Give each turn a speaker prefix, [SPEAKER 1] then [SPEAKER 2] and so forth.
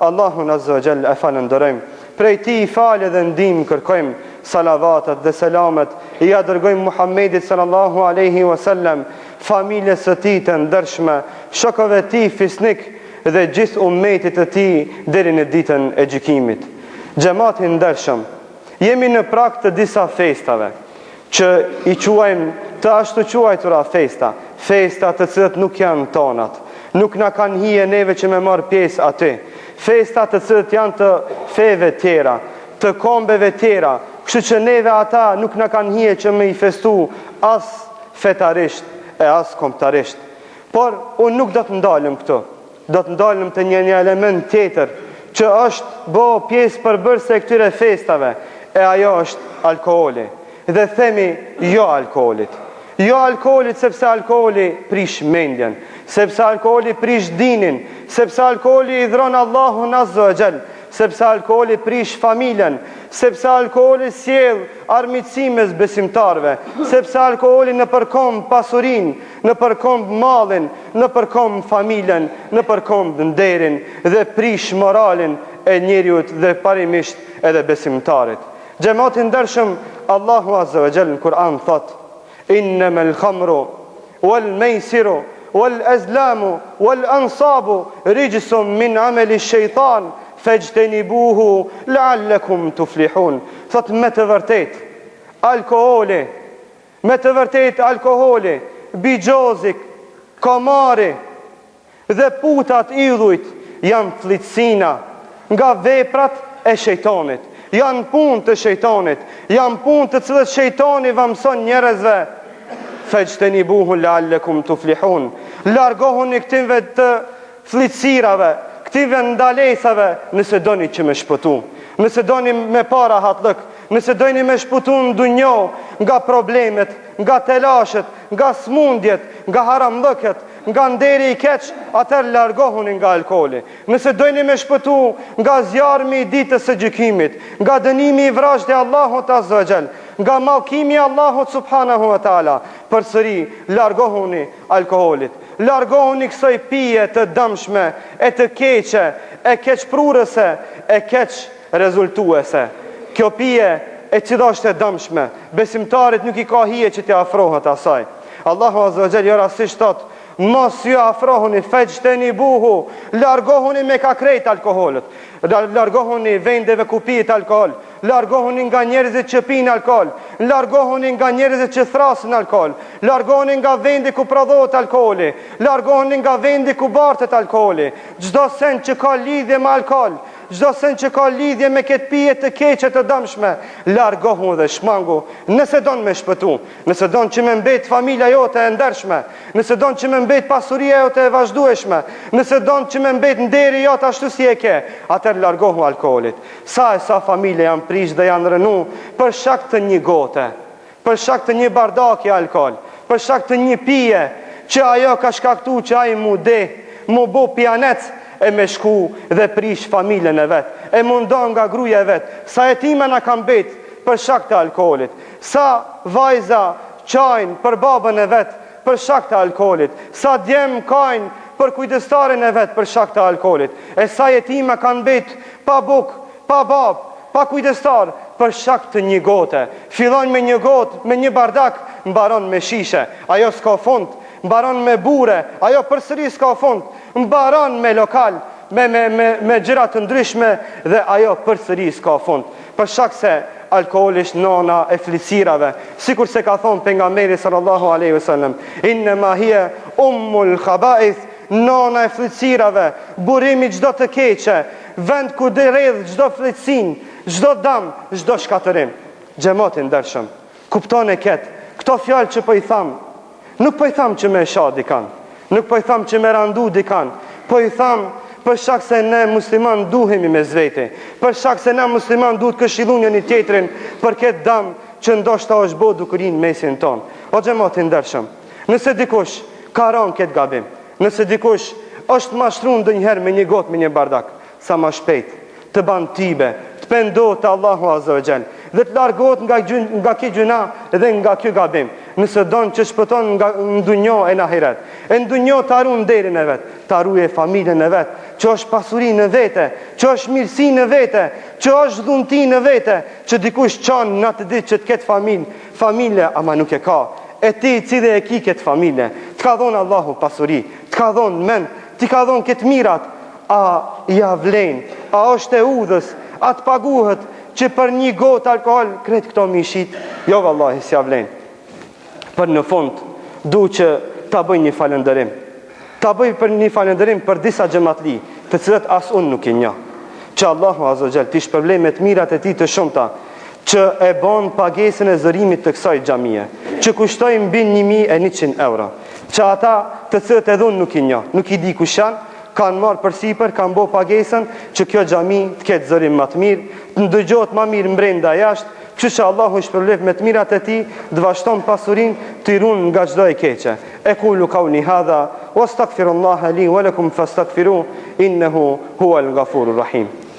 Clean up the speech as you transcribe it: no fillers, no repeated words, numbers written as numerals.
[SPEAKER 1] Allahun Azza wa Jall e falenderojmë, prej Tij falë dhe ndihmë kërkojmë, salavatet dhe selamet i ja dërgojmë Muhammedit sallallahu alaihi wasallam, familjes së Tij të ndershme, shokëve të Tij fisnik dhe gjithë ummetit të Tij deri në ditën e gjykimit. Xhamati i ndershëm, jemi në prag të disa festave që i quajmë të ashtu quajtura festa të cilat nuk janë tonat, nuk na kanë hije neve që me marr pjesë aty. Festa të cilët janë të feve tjera, të kombeve tjera, kështu që neve ata nuk na kanë hije që me i festu as fetarisht e as kombëtarisht. Por unë nuk do të ndalëm këtu, do të ndalëm të një element tjetër që është bo pjesë përbërëse e këtyre festave, e ajo është alkoholi. Dhe themi jo alkoholit. Jo alkoholit sepse alkoholi prish mendjen, sepse alkoholi prish dinin, sepse alkoholi i dhron Allahun Azza wa Jall, sepse alkoholi prish familjen, sepse alkoholi sjell armiqësi mes besimtarëve, sepse alkoholi në përkomb pasurinë, në përkomb mallin, në përkomb familjen, në përkomb nderin dhe prish moralin e njeriut dhe parimisht edhe besimtarit. Xhamati ndershëm, Allahu Azza wa Jall në Kur'an thot: إنما الخمر والميسر والأزلام والأنصاب رجس من عمل الشيطان فاجتنبوه لعلكم تفلحون. Thot me të vërtet alkoholi, bigjozik, komari dhe putat idhujt janë fllitësina nga veprat e shejtanit. Janë punë të shejtanit, janë punë të cilët shejtani va mëson njerëzve. Fajtanibuhu la'allakum tuflihun. Largohuni këtyve të fllitësirave, këtyve ndalesave, nëse doni që me shpëtu, nëse doni me para hatlëk, nëse doni me shpëtu në dunjo nga problemet, nga telashet, nga smundjet, nga haramllëket, nga nderi i keq, atër largohuni nga alkoholi. Nëse dojni me shpëtu nga zjarmi i ditës së gjykimit, nga dënimi i vrasjtë e Allahut Azza wa Jall, nga mallkimi i Allahut subhanahu wa taala, përsëri largohuni alkoholit. Largohuni kësaj pije të dëmshme, e të keqe, e keqprurëse, e keq rezultuese. Kjo pije e cila është e dëmshme, besimtarit nuk i ka hije që t'i afrohet asaj. Allahu Azza wa Jall jo rastisht thot: mos ju afrohuni, fajtanibuhu, largohuni me ka krejt alkoholit, largohuni vendeve ku pijet alkohol, largohuni nga njerëzit që pinë alkohol, largohuni nga njerëzit që thrasin alkohol, largohuni nga vendi ku prodhohet alkoholi, largohuni nga vendi ku bartet alkoholi. Çdo sen që ka lidhje me alkohol, çdo sen që ka lidhje me këtë pije të keqe të dëmshme, largohu dhe shmangu. Nëse don me shpëtu, nëse don që me mbet familja jote e ndershme, nëse don që me mbet pasuria jote e vazhdueshme, nëse don që me mbet nderi jote ashtu si e ke, atër largohu alkoholit. Sa e sa familje janë prish dhe janë rënu për shak të një gote, për shak të një bardaki alkohol, për shak të një pije që ajo ka shkaktu që ai mu bo pianec, e me shku dhe prish familjen e vet, e mundon nga gruaja e vet. Sa jetima na kanë bet për shkak të alkoolit, sa vajza qajnë për babën e vet për shkak të alkoolit, sa djem kajnë për kujdestarin e vet për shkak të alkoolit, e sa jetima kanë bet pa buk, pa bab, pa kujdestar për shkak të një gote. Fillon me një gotë, me një bardak, mbaron me shishe, ajo s'ka fund. Mbaron me bure, ajo përsëri s'ka fund. Mbaron me lokal, me gjëra të ndryshme dhe ajo përsëri s'ka fund. Për shkak se alkoholi është nona e flicirave, sikur se ka thonë pejgamberi sallallahu alaihi wasallam: innama hiya ummul khaba'ith, nona e flicirave, burimi çdo të keqe, vend ku rrjedh çdo flicin, çdo dëm, çdo shkatërim. Xhamati ndershëm, kuptoni këto fjalë që po i tham. Nuk po i tham që me sha dikan, nuk po i tham që me randu dikan, po i tham për shkak se ne musliman duhemi me zveti, për shkak se ne musliman duhet këshillu njëri tjetrin për këtë dëm që ndoshta është bo dukurin mesin ton. O xhamati ndershëm, nëse dikush ka rënë këtë gabim, nëse dikush është mashtruar ndonjëherë me një gotë, me një bardak, sa më shpejt të ban tibe, të pendohet te Allahu Azza wa Jall dhe të largohet nga kjo gjuna dhe nga kjo gabim. nëse don që shpëton nga ndunjo e në ahiret. E ndunjo të arun derin e vetë, të aruje familjen e vetë, që është pasuri në vete, që është mirësi në vete, që është dhunti në vete, që dikush qanë në të ditë që të ketë familje, ama nuk e ka. E ti cilë e ki këtë familje, të ka dhonë Allahu pasuri, të ka dhonë men, të ka dhonë këtë mirat, a ja vlen, a është e udhës, a të paguhet që për një gotë alkohol kretë këto mishit, jo vallahi si ja vlen. Për në fund, du që ta bëj një falëndërim. Ta bëj për një falëndërim për disa xhamatli, të cilët as unë nuk i njoh. Që Allahu Azza wa Jall t'i shpërblet me të mirat e tij të shumta, që e bën pagesën e zërimit të kësaj xhamie, që kushtoi mbi 1100 euro. Që ata të cilët edhe unë nuk i njoh, nuk i di kush janë, kanë marrë përsipër, kanë bërë pagesën që kjo xhami të ketë zërim më të mirë, të ndëgjohet më mirë brenda jashtë. Kështu që Allahu i shpërblet me të mirat e tij, të vazhdon pasurinë, të i ruan nga çdo e keqe. Aqulu qawli hadha wastaghfirullaha li wa lakum fastaghfiruhu innahu huwal ghafurur rahim.